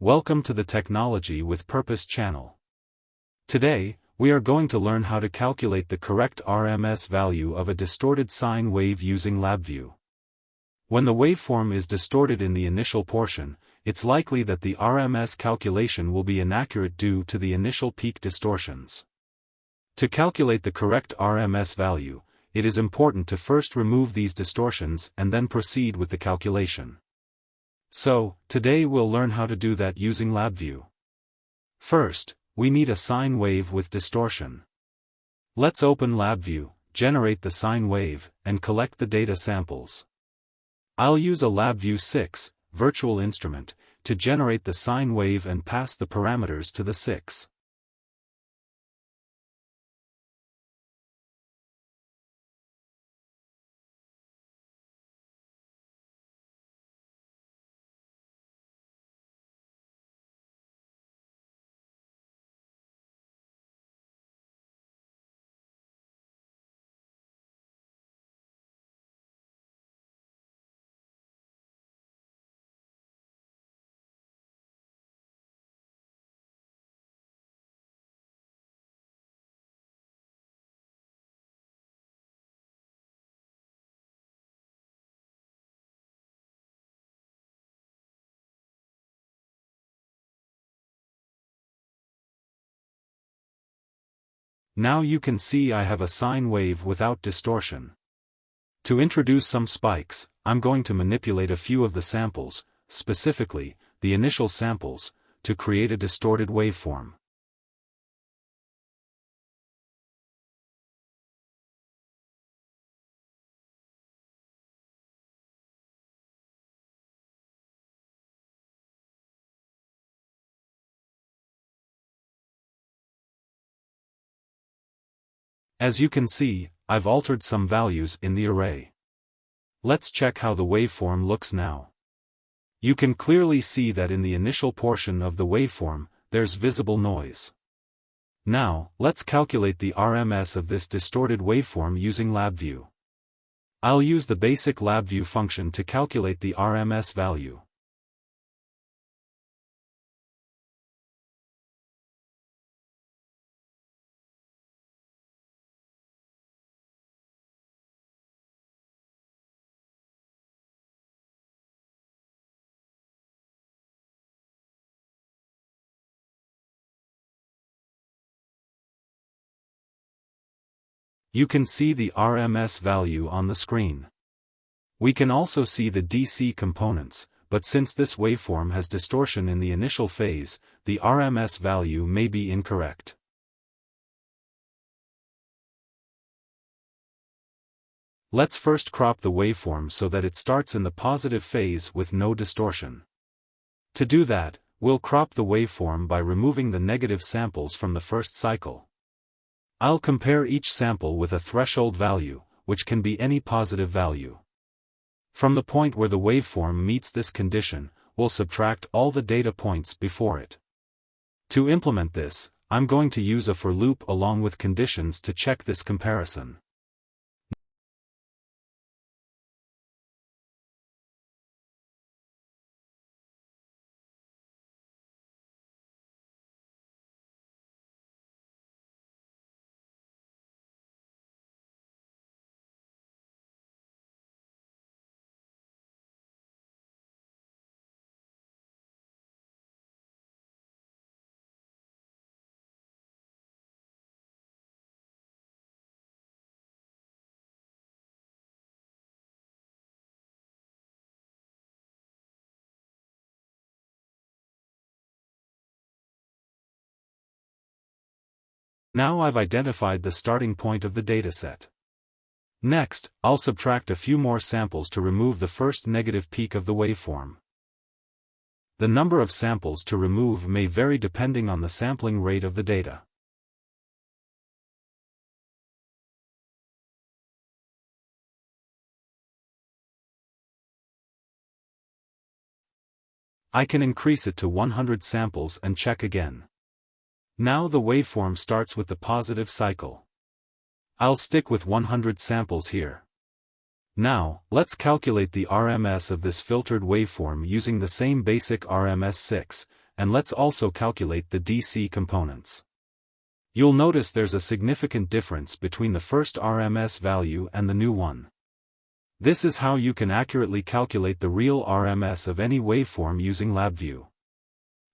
Welcome to the Technology with Purpose channel. Today, we are going to learn how to calculate the correct RMS value of a distorted sine wave using LabVIEW. When the waveform is distorted in the initial portion, it's likely that the RMS calculation will be inaccurate due to the initial peak distortions. To calculate the correct RMS value, it is important to first remove these distortions and then proceed with the calculation. So, today we'll learn how to do that using LabVIEW. First, we need a sine wave with distortion. Let's open LabVIEW, generate the sine wave, and collect the data samples. I'll use a LabVIEW 6 virtual instrument to generate the sine wave and pass the parameters to the 6. Now you can see I have a sine wave without distortion. To introduce some spikes, I'm going to manipulate a few of the samples, specifically, the initial samples, to create a distorted waveform. As you can see, I've altered some values in the array. Let's check how the waveform looks now. You can clearly see that in the initial portion of the waveform, there's visible noise. Now, let's calculate the RMS of this distorted waveform using LabVIEW. I'll use the basic LabVIEW function to calculate the RMS value. You can see the RMS value on the screen. We can also see the DC components, but since this waveform has distortion in the initial phase, the RMS value may be incorrect. Let's first crop the waveform so that it starts in the positive phase with no distortion. To do that, we'll crop the waveform by removing the negative samples from the first cycle. I'll compare each sample with a threshold value, which can be any positive value. From the point where the waveform meets this condition, we'll subtract all the data points before it. To implement this, I'm going to use a for loop along with conditions to check this comparison. Now I've identified the starting point of the dataset. Next, I'll subtract a few more samples to remove the first negative peak of the waveform. The number of samples to remove may vary depending on the sampling rate of the data. I can increase it to 100 samples and check again. Now the waveform starts with the positive cycle. I'll stick with 100 samples here. Now, let's calculate the RMS of this filtered waveform using the same basic RMS 6, and let's also calculate the DC components. You'll notice there's a significant difference between the first RMS value and the new one. This is how you can accurately calculate the real RMS of any waveform using LabVIEW.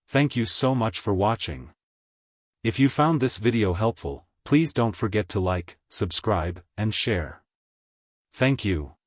Thank you so much for watching. If you found this video helpful, please don't forget to like, subscribe, and share. Thank you.